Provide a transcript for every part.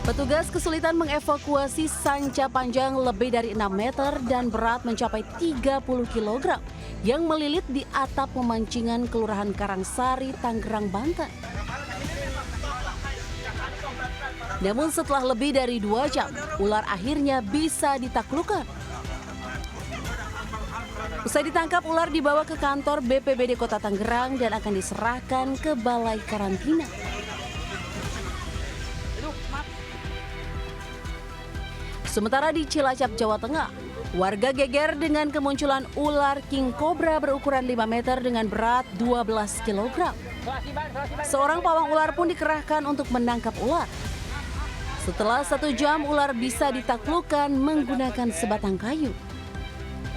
Petugas kesulitan mengevakuasi sanca panjang lebih dari 6 meter dan berat mencapai 30 kg yang melilit di atap pemancingan Kelurahan Karangsari, Tangerang, Banten. Namun setelah lebih dari 2 jam, ular akhirnya bisa ditaklukkan. Usai ditangkap, ular dibawa ke kantor BPBD Kota Tangerang dan akan diserahkan ke Balai Karantina. Sementara di Cilacap, Jawa Tengah, warga geger dengan kemunculan ular king cobra berukuran 5 meter dengan berat 12 kg. Seorang pawang ular pun dikerahkan untuk menangkap ular. Setelah 1 jam, ular bisa ditaklukkan menggunakan sebatang kayu.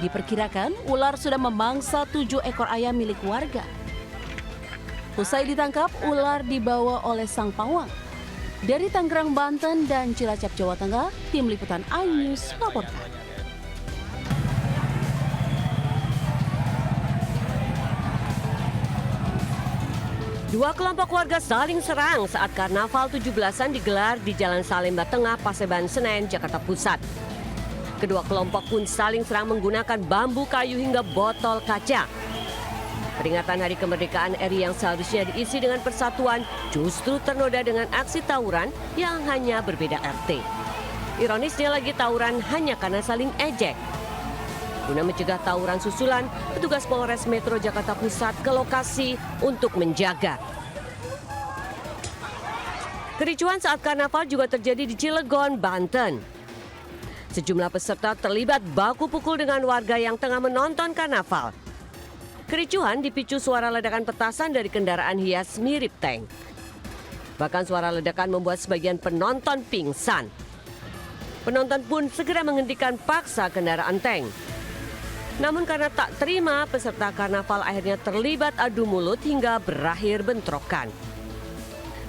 Diperkirakan ular sudah memangsa 7 ekor ayam milik warga. Usai ditangkap, ular dibawa oleh sang pawang. Dari Tangerang, Banten dan Cilacap, Jawa Tengah, Tim Liputan iNews melaporkan. Dua kelompok warga saling serang saat Karnaval 17-an digelar di Jalan Salemba Tengah, Paseban Senen, Jakarta Pusat. Kedua kelompok pun saling serang menggunakan bambu, kayu hingga botol kaca. Peringatan Hari Kemerdekaan RI yang seharusnya diisi dengan persatuan justru ternoda dengan aksi tawuran yang hanya berbeda RT. Ironisnya lagi tawuran hanya karena saling ejek. Guna mencegah tawuran susulan, petugas Polres Metro Jakarta Pusat ke lokasi untuk menjaga. Kericuhan saat karnaval juga terjadi di Cilegon, Banten. Sejumlah peserta terlibat baku pukul dengan warga yang tengah menonton karnaval. Kericuhan dipicu suara ledakan petasan dari kendaraan hias mirip tank. Bahkan suara ledakan membuat sebagian penonton pingsan. Penonton pun segera menghentikan paksa kendaraan tank. Namun karena tak terima, peserta karnaval akhirnya terlibat adu mulut hingga berakhir bentrokan.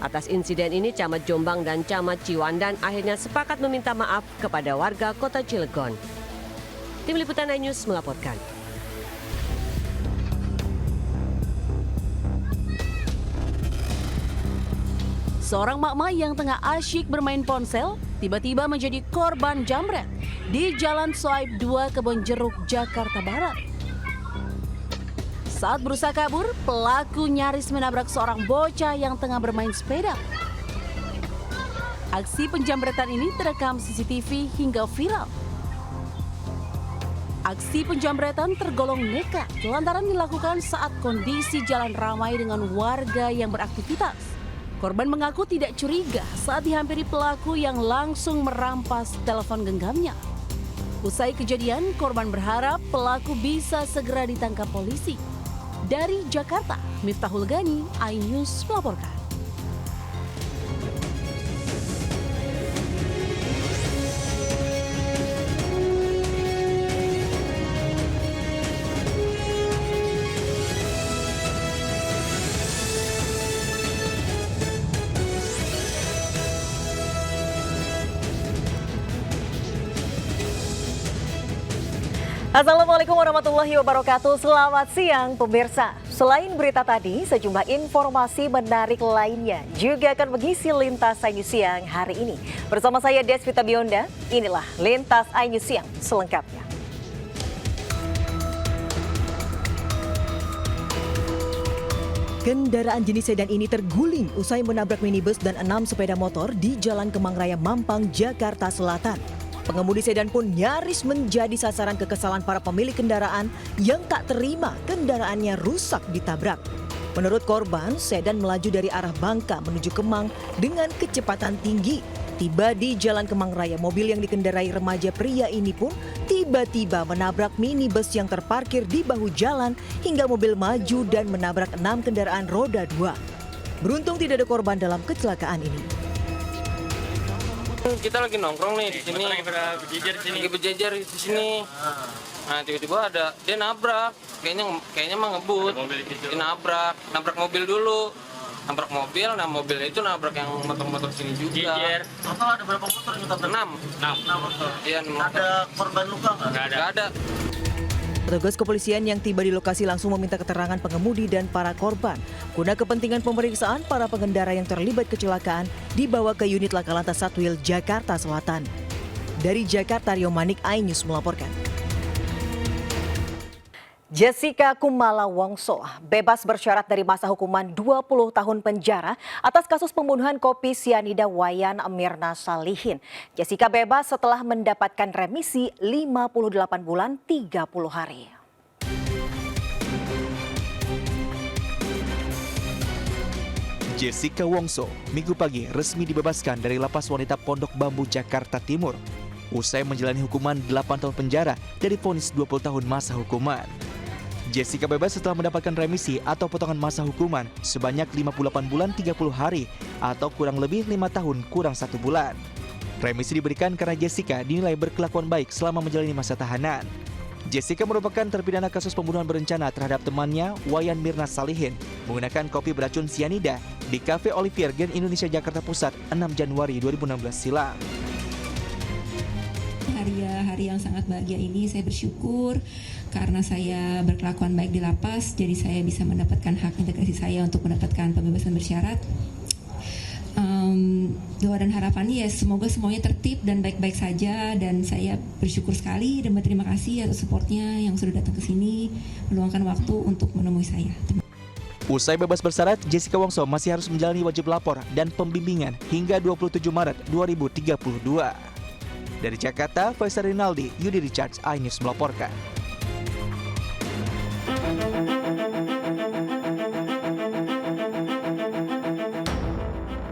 Atas insiden ini, Camat Jombang dan Camat Ciwandan akhirnya sepakat meminta maaf kepada warga Kota Cilegon. Tim Liputan iNews melaporkan. Seorang mak-mak yang tengah asyik bermain ponsel tiba-tiba menjadi korban jambret di Jalan Soaib 2 Kebonjeruk, Jakarta Barat. Saat berusaha kabur, pelaku nyaris menabrak seorang bocah yang tengah bermain sepeda. Aksi penjambretan ini terekam CCTV hingga viral. Aksi penjambretan tergolong nekat lantaran dilakukan saat kondisi jalan ramai dengan warga yang beraktivitas. Korban mengaku tidak curiga saat dihampiri pelaku yang langsung merampas telepon genggamnya. Usai kejadian, korban berharap pelaku bisa segera ditangkap polisi. Dari Jakarta, Miftahul Gani, iNews melaporkan. Assalamualaikum warahmatullahi wabarakatuh. Selamat siang pemirsa. Selain berita tadi, sejumlah informasi menarik lainnya juga akan mengisi Lintas iNews Siang hari ini. Bersama saya Desvita Bionda, inilah Lintas iNews Siang selengkapnya. Kendaraan jenis sedan ini terguling usai menabrak minibus dan 6 sepeda motor di Jalan Kemang Raya, Mampang, Jakarta Selatan. Pengemudi sedan pun nyaris menjadi sasaran kekesalan para pemilik kendaraan yang tak terima kendaraannya rusak ditabrak. Menurut korban, sedan melaju dari arah Bangka menuju Kemang dengan kecepatan tinggi. Tiba di Jalan Kemang Raya, mobil yang dikendarai remaja pria ini pun tiba-tiba menabrak minibus yang terparkir di bahu jalan hingga mobil maju dan menabrak 6 kendaraan roda 2. Beruntung tidak ada korban dalam kecelakaan ini. Kita lagi nongkrong nih di sini, lagi berjejer di sini. Nah tiba-tiba ada dia nabrak, kayaknya mah ngebut, dia nabrak mobil dulu, nabrak mobil, nah mobilnya itu nabrak yang motor-motor sini juga. Total ada berapa motor yang ditabrak? 6 motor. Iya 6 motor. Ada korban luka nggak? Nggak ada. Petugas kepolisian yang tiba di lokasi langsung meminta keterangan pengemudi dan para korban. Guna kepentingan pemeriksaan, para pengendara yang terlibat kecelakaan dibawa ke unit Laka Lantas Satwil Jakarta Selatan. Dari Jakarta, Rio Manik, iNews melaporkan. Jessica Kumala Wongso bebas bersyarat dari masa hukuman 20 tahun penjara atas kasus pembunuhan kopi sianida Wayan Mirna Salihin. Jessica bebas setelah mendapatkan remisi 58 bulan 30 hari. Jessica Wongso Minggu pagi resmi dibebaskan dari Lapas Wanita Pondok Bambu, Jakarta Timur. Usai menjalani hukuman 8 tahun penjara dari vonis 20 tahun masa hukuman. Jessica bebas setelah mendapatkan remisi atau potongan masa hukuman sebanyak 58 bulan 30 hari atau kurang lebih 5 tahun kurang 1 bulan. Remisi diberikan karena Jessica dinilai berkelakuan baik selama menjalani masa tahanan. Jessica merupakan terpidana kasus pembunuhan berencana terhadap temannya Wayan Mirna Salihin menggunakan kopi beracun sianida di Cafe Olivier Gen Indonesia Jakarta Pusat 6 Januari 2016 silam. Hari yang sangat bahagia ini saya bersyukur karena saya berkelakuan baik di lapas, jadi saya bisa mendapatkan hak integrasi saya untuk mendapatkan pembebasan bersyarat. Doa dan harapannya ya semoga semuanya tertib dan baik-baik saja, dan saya bersyukur sekali dan berterima kasih atas supportnya yang sudah datang ke sini meluangkan waktu untuk menemui saya. Usai bebas bersyarat, Jessica Wongso masih harus menjalani wajib lapor dan pembimbingan hingga 27 Maret 2032. Dari Jakarta, Faisal Rinaldi, Yudi Richards, iNews melaporkan.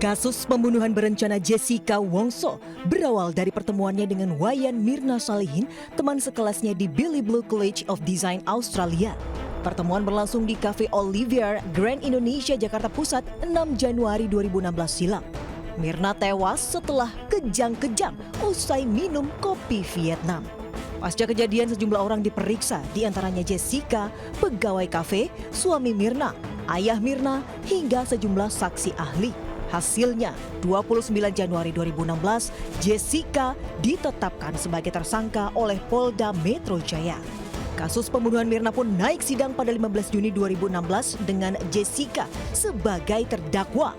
Kasus pembunuhan berencana Jessica Wongso berawal dari pertemuannya dengan Wayan Mirna Salihin, teman sekelasnya di Billy Blue College of Design Australia. Pertemuan berlangsung di Cafe Olivier Grand Indonesia Jakarta Pusat 6 Januari 2016 silam. Mirna tewas setelah kejang-kejang usai minum kopi Vietnam. Pasca kejadian sejumlah orang diperiksa, diantaranya Jessica, pegawai kafe, suami Mirna, ayah Mirna, hingga sejumlah saksi ahli. Hasilnya, 29 Januari 2016, Jessica ditetapkan sebagai tersangka oleh Polda Metro Jaya. Kasus pembunuhan Mirna pun naik sidang pada 15 Juni 2016 dengan Jessica sebagai terdakwa.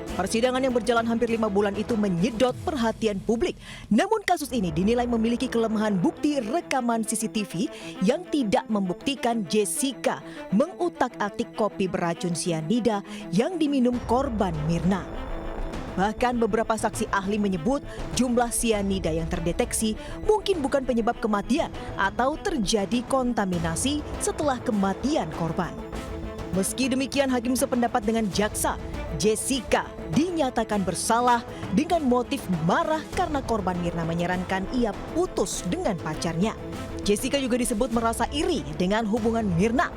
Persidangan yang berjalan hampir 5 bulan itu menyedot perhatian publik. Namun kasus ini dinilai memiliki kelemahan bukti rekaman CCTV yang tidak membuktikan Jessica mengutak-atik kopi beracun sianida yang diminum korban Mirna. Bahkan beberapa saksi ahli menyebut jumlah sianida yang terdeteksi mungkin bukan penyebab kematian atau terjadi kontaminasi setelah kematian korban. Meski demikian, hakim sependapat dengan jaksa. Jessica dinyatakan bersalah dengan motif marah karena korban Mirna menyarankan ia putus dengan pacarnya. Jessica juga disebut merasa iri dengan hubungan Mirna.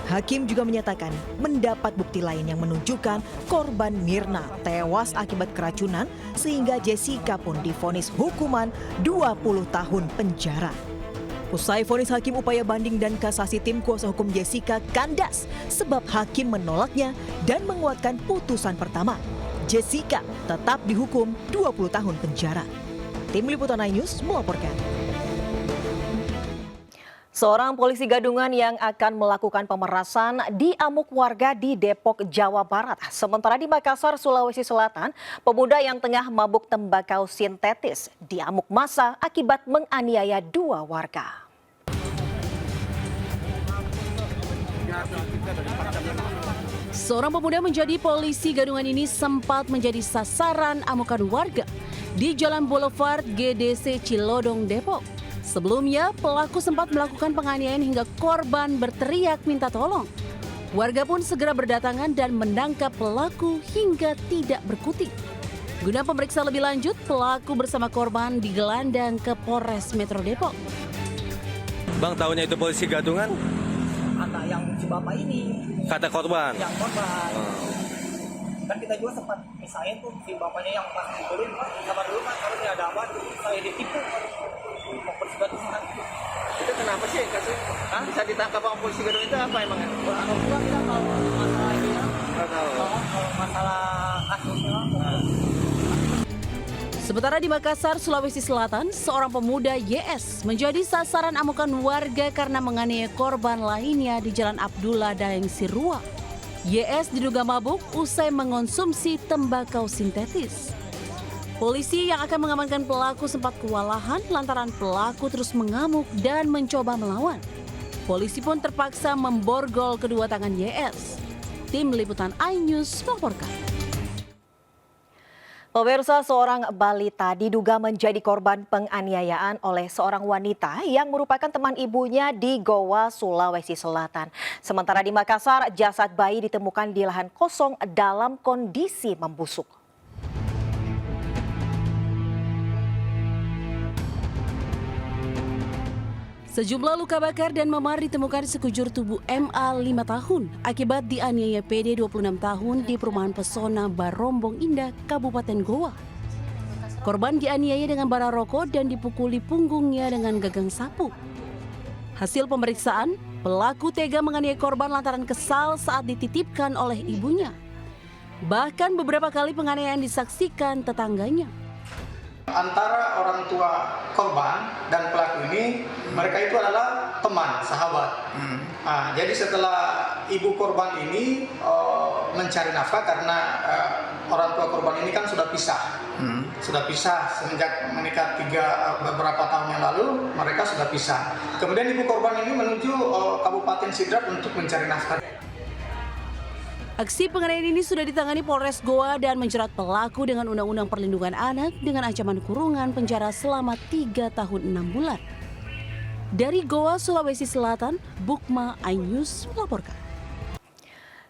Hakim juga menyatakan mendapat bukti lain yang menunjukkan korban Mirna tewas akibat keracunan sehingga Jessica pun divonis hukuman 20 tahun penjara. Usai vonis hakim, upaya banding dan kasasi tim kuasa hukum Jessica kandas sebab hakim menolaknya dan menguatkan putusan pertama. Jessica tetap dihukum 20 tahun penjara. Tim Liputan iNews melaporkan. Seorang polisi gadungan yang akan melakukan pemerasan diamuk warga di Depok, Jawa Barat. Sementara di Makassar, Sulawesi Selatan, pemuda yang tengah mabuk tembakau sintetis diamuk massa akibat menganiaya 2 warga. Seorang pemuda menjadi polisi gadungan ini sempat menjadi sasaran amukan warga di Jalan Boulevard GDC Cilodong, Depok. Sebelumnya, pelaku sempat melakukan penganiayaan hingga korban berteriak minta tolong. Warga pun segera berdatangan dan menangkap pelaku hingga tidak berkutik. Guna pemeriksaan lebih lanjut, pelaku bersama korban digelandang ke Polres Metro Depok. Bang, tahunya itu polisi gadungan? Kata yang si bapak ini. Kata korban? Yang korban. Kan kita juga sempat misalnya tuh si bapaknya yang pas dipukulin, Pak, sabar dulu Pak, kalau ada apa, saya ditipu. Mau polisi gadungan. Itu kenapa sih? Bisa ditangkap sama polisi gadungan itu apa emang? Kalau gua bilang kalau masalah ini, Nggak tahu. kalau masalah kasusnya. Sementara di Makassar, Sulawesi Selatan, seorang pemuda YS menjadi sasaran amukan warga karena menganiaya korban lainnya di Jalan Abdullah Daeng Sirua. YS diduga mabuk usai mengonsumsi tembakau sintetis. Polisi yang akan mengamankan pelaku sempat kewalahan lantaran pelaku terus mengamuk dan mencoba melawan. Polisi pun terpaksa memborgol kedua tangan YS. Tim Liputan iNews melaporkan. Pemirsa, seorang balita diduga menjadi korban penganiayaan oleh seorang wanita yang merupakan teman ibunya di Goa, Sulawesi Selatan. Sementara di Makassar, jasad bayi ditemukan di lahan kosong dalam kondisi membusuk. Sejumlah luka bakar dan memar ditemukan di sekujur tubuh MA 5 tahun akibat dianiaya PD 26 tahun di perumahan Pesona Barombong Indah, Kabupaten Goa. Korban dianiaya dengan bara rokok dan dipukuli punggungnya dengan gagang sapu. Hasil pemeriksaan, pelaku tega menganiaya korban lantaran kesal saat dititipkan oleh ibunya. Bahkan beberapa kali penganiayaan disaksikan tetangganya. Antara orang tua korban dan pelaku ini, mereka itu adalah teman, sahabat. Jadi setelah ibu korban ini mencari nafkah karena orang tua korban ini kan sudah pisah. Sudah pisah semenjak menikah beberapa tahun yang lalu, mereka sudah pisah. Kemudian ibu korban ini menuju Kabupaten Sidrap untuk mencari nafkah. Aksi penganiayaan ini sudah ditangani Polres Goa dan menjerat pelaku dengan Undang-Undang Perlindungan Anak dengan ancaman kurungan penjara selama 3 tahun 6 bulan. Dari Goa, Sulawesi Selatan, Bukma iNews melaporkan.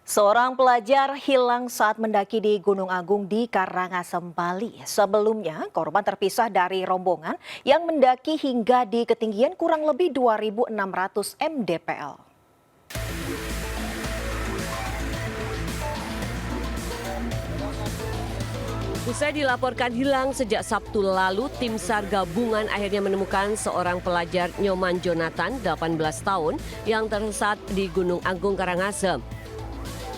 Seorang pelajar hilang saat mendaki di Gunung Agung di Karangasem, Bali. Sebelumnya, korban terpisah dari rombongan yang mendaki hingga di ketinggian kurang lebih 2.600 mdpl. Usai dilaporkan hilang sejak Sabtu lalu, tim SAR gabungan akhirnya menemukan seorang pelajar Nyoman Jonathan, 18 tahun, yang tersesat di Gunung Agung Karangasem.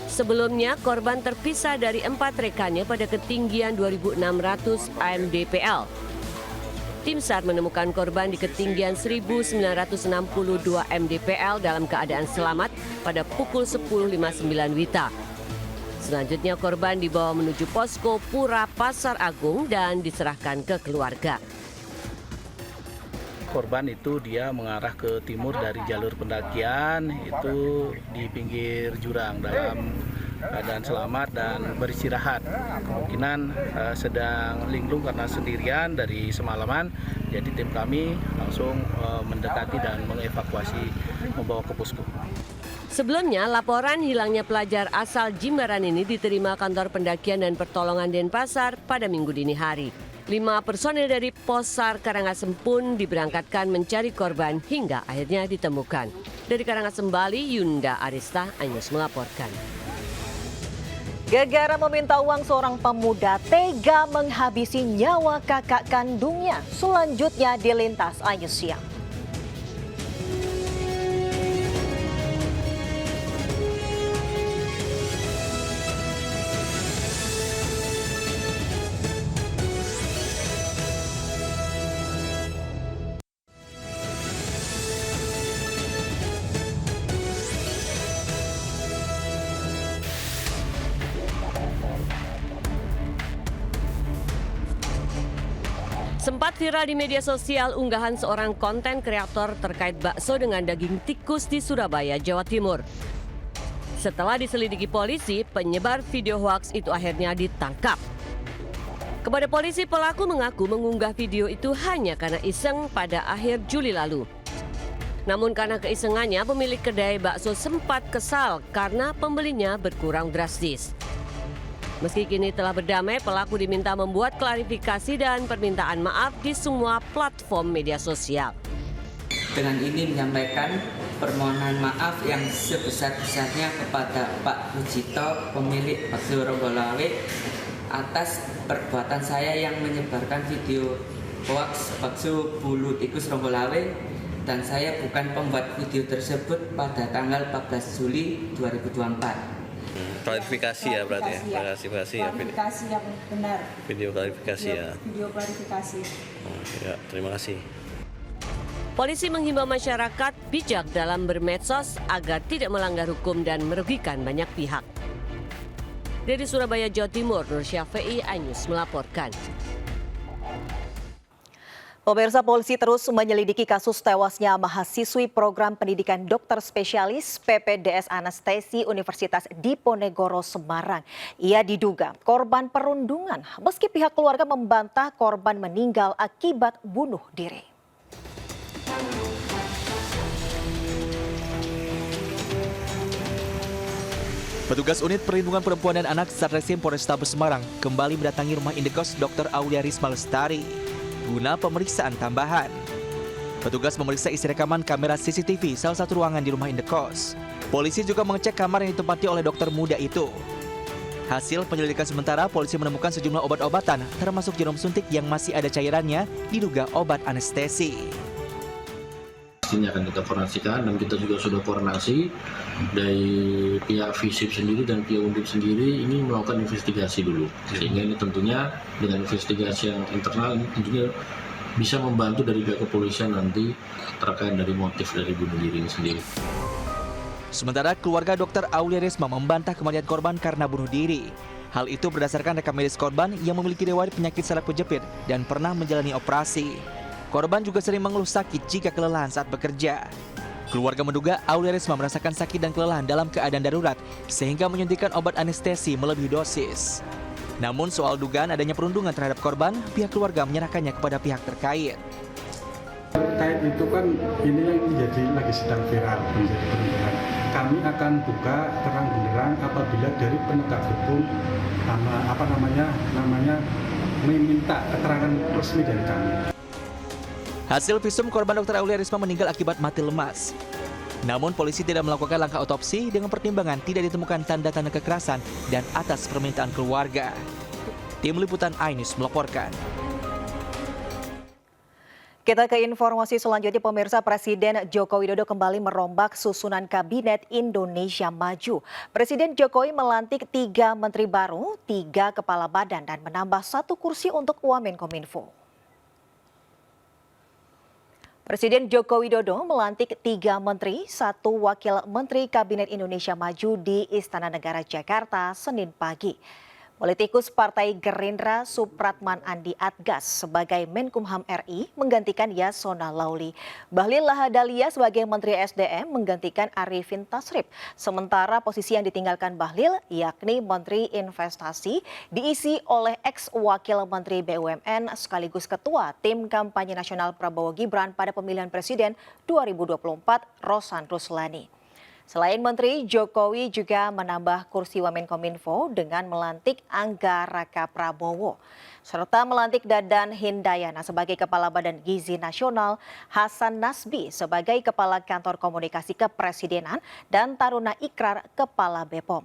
Sebelumnya, korban terpisah dari 4 rekannya pada ketinggian 2.600 mdpl. Tim SAR menemukan korban di ketinggian 1.962 mdpl dalam keadaan selamat pada pukul 10.59 WITA. Selanjutnya korban dibawa menuju posko Pura Pasar Agung dan diserahkan ke keluarga. Korban itu dia mengarah ke timur dari jalur pendakian, itu di pinggir jurang dalam keadaan selamat dan beristirahat. Kemungkinan sedang linglung karena sendirian dari semalaman, jadi tim kami langsung mendekati dan mengevakuasi, membawa ke posko. Sebelumnya, laporan hilangnya pelajar asal Jimbaran ini diterima Kantor Pendakian dan Pertolongan Denpasar pada Minggu dini hari. 5 personel dari Posar Karangasem pun diberangkatkan mencari korban hingga akhirnya ditemukan. Dari Karangasem, Bali, Yunda Arista, iNews melaporkan. Gegara meminta uang seorang pemuda tega menghabisi nyawa kakak kandungnya. Selanjutnya di Lintas iNews Siang. Sempat viral di media sosial unggahan seorang konten kreator terkait bakso dengan daging tikus di Surabaya, Jawa Timur. Setelah diselidiki polisi, penyebar video hoaks itu akhirnya ditangkap. Kepada polisi, pelaku mengaku mengunggah video itu hanya karena iseng pada akhir Juli lalu. Namun karena keisengannya, pemilik kedai bakso sempat kesal karena pembelinya berkurang drastis. Meski kini telah berdamai, pelaku diminta membuat klarifikasi dan permintaan maaf di semua platform media sosial. Dengan ini menyampaikan permohonan maaf yang sebesar-besarnya kepada Pak Rujito, pemilik bakso Ronggolawe, atas perbuatan saya yang menyebarkan video hoaks bakso bulu tikus Ronggolawe, dan saya bukan pembuat video tersebut pada tanggal 14 Juli 2024. Klarifikasi ya berarti ya. Klarifikasi ya. Klarifikasi yang benar. Video klarifikasi ya. Video klarifikasi. Ya, terima kasih. Polisi menghimbau masyarakat bijak dalam bermedsos agar tidak melanggar hukum dan merugikan banyak pihak. Dari Surabaya, Jawa Timur, Nur Syafi'i, iNews melaporkan. Pemirsa, polisi terus menyelidiki kasus tewasnya mahasiswi program pendidikan dokter spesialis PPDS Anestesi Universitas Diponegoro, Semarang. Ia diduga korban perundungan, meski pihak keluarga membantah korban meninggal akibat bunuh diri. Petugas Unit Perlindungan Perempuan dan Anak Satreskrim Polrestabes Semarang kembali mendatangi rumah indekos Dr. Aulia Risma Lestari guna pemeriksaan tambahan. Petugas memeriksa isi rekaman kamera CCTV salah satu ruangan di rumah indekos. Polisi juga mengecek kamar yang ditempati oleh dokter muda itu. Hasil penyelidikan sementara, polisi menemukan sejumlah obat-obatan termasuk jarum suntik yang masih ada cairannya diduga obat anestesi. Ini akan kita forensikan dan kita juga sudah koordinasi dari pihak FISIP sendiri dan pihak Undip sendiri ini melakukan investigasi dulu. Sehingga ini tentunya dengan investigasi yang internal ini tentunya bisa membantu dari pihak kepolisian nanti terkait dari motif dari bunuh diri ini sendiri. Sementara keluarga Dr. Aulia Risma membantah kematian korban karena bunuh diri. Hal itu berdasarkan rekam medis korban yang memiliki riwayat penyakit saraf kejepit dan pernah menjalani operasi. Korban juga sering mengeluh sakit jika kelelahan saat bekerja. Keluarga menduga Aulia Risma merasakan sakit dan kelelahan dalam keadaan darurat sehingga menyuntikkan obat anestesi melebihi dosis. Namun soal dugaan adanya perundungan terhadap korban, pihak keluarga menyerahkannya kepada pihak terkait. Terkait itu kan ini yang menjadi lagi sedang viral menjadi perundungan. Kami akan buka terang benderang apabila dari penegak hukum meminta keterangan resmi dari kami. Hasil visum korban Dr. Aulia Risma meninggal akibat mati lemas. Namun polisi tidak melakukan langkah otopsi dengan pertimbangan tidak ditemukan tanda-tanda kekerasan dan atas permintaan keluarga. Tim Liputan iNews melaporkan. Kita ke informasi selanjutnya, pemirsa. Presiden Joko Widodo kembali merombak susunan Kabinet Indonesia Maju. Presiden Jokowi melantik 3 menteri baru, 3 kepala badan dan menambah 1 kursi untuk Wamenkominfo. Presiden Joko Widodo melantik 3 menteri, 1 wakil menteri Kabinet Indonesia Maju di Istana Negara Jakarta Senin pagi. Politikus Partai Gerindra Supratman Andi Adgas sebagai Menkumham RI menggantikan Yasona Lauli. Bahlil Lahadalia sebagai Menteri SDM menggantikan Arifin Tasrif. Sementara posisi yang ditinggalkan Bahlil yakni Menteri Investasi diisi oleh ex-wakil Menteri BUMN sekaligus Ketua Tim Kampanye Nasional Prabowo Gibran pada pemilihan Presiden 2024 Rosan Ruslani. Selain menteri, Jokowi juga menambah kursi Wamenkominfo dengan melantik Angga Raka Prabowo, serta melantik Dadan Hindayana sebagai Kepala Badan Gizi Nasional, Hasan Nasbi sebagai Kepala Kantor Komunikasi Kepresidenan, dan Taruna Ikrar Kepala BPOM.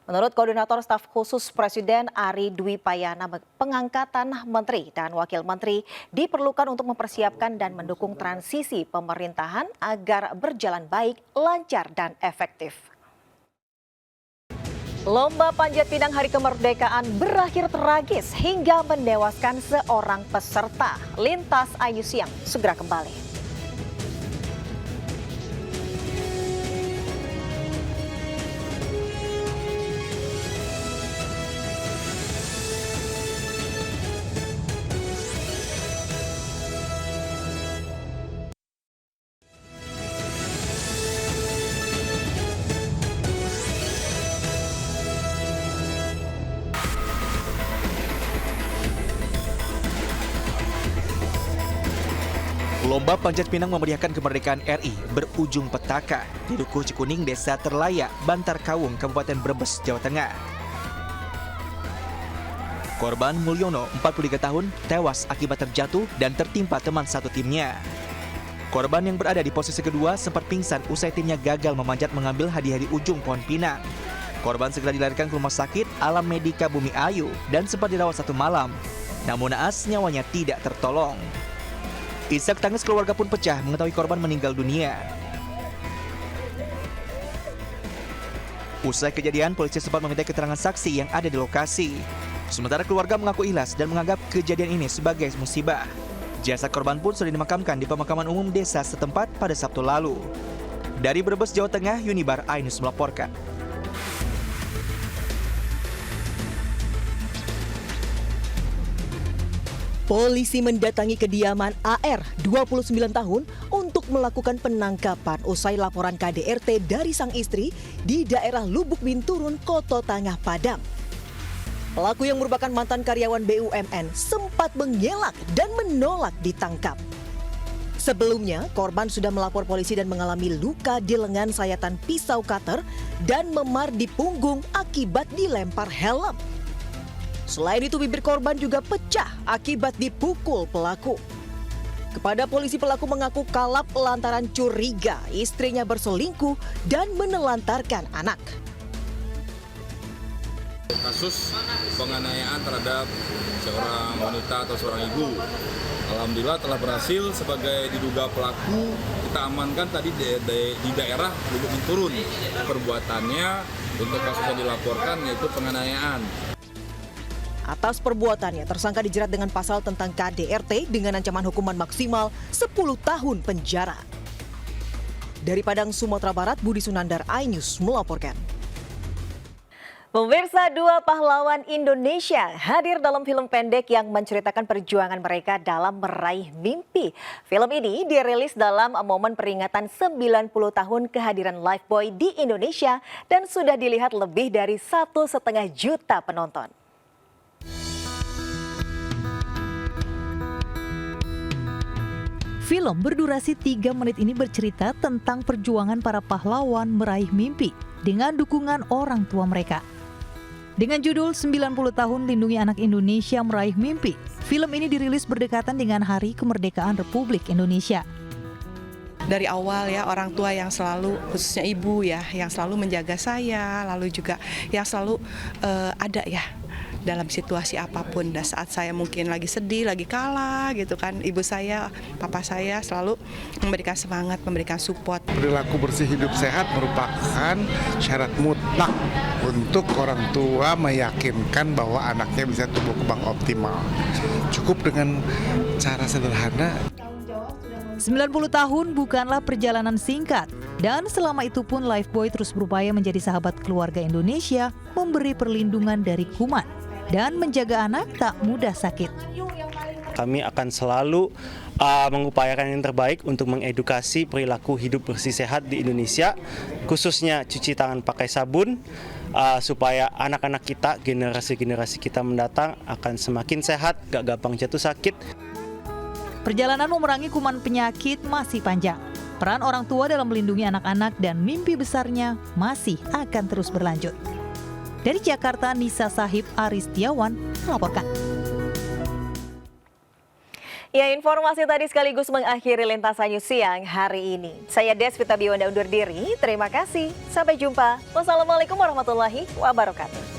Menurut Koordinator Staf Khusus Presiden Ari Dwi Payana, pengangkatan menteri dan wakil menteri diperlukan untuk mempersiapkan dan mendukung transisi pemerintahan agar berjalan baik, lancar, dan efektif. Lomba panjat pinang Hari Kemerdekaan berakhir tragis hingga menewaskan seorang peserta. Lintas iNews Siang segera kembali. Lomba panjat pinang memeriahkan kemerdekaan RI berujung petaka di Dukuh Cikuning, Desa Terlaya, Bantar Kawung, Kabupaten Brebes, Jawa Tengah. Korban Mulyono, 43 tahun, tewas akibat terjatuh dan tertimpa teman satu timnya. Korban yang berada di posisi kedua sempat pingsan usai timnya gagal memanjat mengambil hadiah di ujung pohon pinang. Korban segera dilarikan ke rumah sakit Alam Medika Bumi Ayu dan sempat dirawat 1 malam. Namun naas nyawanya tidak tertolong. Isak tangis keluarga pun pecah mengetahui korban meninggal dunia. Usai kejadian, polisi sempat meminta keterangan saksi yang ada di lokasi. Sementara keluarga mengaku ikhlas dan menganggap kejadian ini sebagai musibah. Jasad korban pun sudah dimakamkan di pemakaman umum desa setempat pada Sabtu lalu. Dari Brebes, Jawa Tengah, Unibar Ainus melaporkan. Polisi mendatangi kediaman AR, 29 tahun, untuk melakukan penangkapan usai laporan KDRT dari sang istri di daerah Lubuk Binturun, Koto Tangah, Padang. Pelaku yang merupakan mantan karyawan BUMN sempat mengelak dan menolak ditangkap. Sebelumnya, korban sudah melapor polisi dan mengalami luka di lengan sayatan pisau cutter dan memar di punggung akibat dilempar helm. Selain itu, bibir korban juga pecah akibat dipukul pelaku. Kepada polisi, pelaku mengaku kalap lantaran curiga istrinya berselingkuh dan menelantarkan anak. Kasus penganiayaan terhadap seorang wanita atau seorang ibu. Alhamdulillah telah berhasil sebagai diduga pelaku kita amankan tadi di daerah Lubuk Binturun. Perbuatannya untuk kasus yang dilaporkan yaitu penganiayaan. Atas perbuatannya, tersangka dijerat dengan pasal tentang KDRT dengan ancaman hukuman maksimal 10 tahun penjara. Dari Padang, Sumatera Barat, Budi Sunandar, iNews melaporkan. Pemirsa, 2 pahlawan Indonesia hadir dalam film pendek yang menceritakan perjuangan mereka dalam meraih mimpi. Film ini dirilis dalam momen peringatan 90 tahun kehadiran Lifebuoy di Indonesia dan sudah dilihat lebih dari 1,5 juta penonton. Film berdurasi 3 menit ini bercerita tentang perjuangan para pahlawan meraih mimpi dengan dukungan orang tua mereka. Dengan judul 90 tahun lindungi anak Indonesia meraih mimpi, film ini dirilis berdekatan dengan Hari Kemerdekaan Republik Indonesia. Dari awal ya, orang tua yang selalu, khususnya ibu ya, yang selalu menjaga saya, lalu juga yang selalu ada ya dalam situasi apapun. Dan saat saya mungkin lagi sedih, lagi kalah gitu kan, ibu saya, papa saya selalu memberikan semangat, memberikan support. Perilaku bersih hidup sehat merupakan syarat mutlak untuk orang tua meyakinkan bahwa anaknya bisa tumbuh kembang optimal. Cukup dengan cara sederhana. 90 tahun bukanlah perjalanan singkat, dan selama itu pun Lifebuoy terus berupaya menjadi sahabat keluarga Indonesia, memberi perlindungan dari kuman, dan menjaga anak tak mudah sakit. Kami akan selalu mengupayakan yang terbaik untuk mengedukasi perilaku hidup bersih sehat di Indonesia, khususnya cuci tangan pakai sabun, supaya anak-anak kita, generasi-generasi kita mendatang akan semakin sehat, gak gampang jatuh sakit. Perjalanan memerangi kuman penyakit masih panjang. Peran orang tua dalam melindungi anak-anak dan mimpi besarnya masih akan terus berlanjut. Dari Jakarta, Nisa Sahib Aristiawan melaporkan. Ya, informasi tadi sekaligus mengakhiri Lintasan News siang hari ini. Saya Desvita Biwanda undur diri. Terima kasih. Sampai jumpa. Wassalamualaikum warahmatullahi wabarakatuh.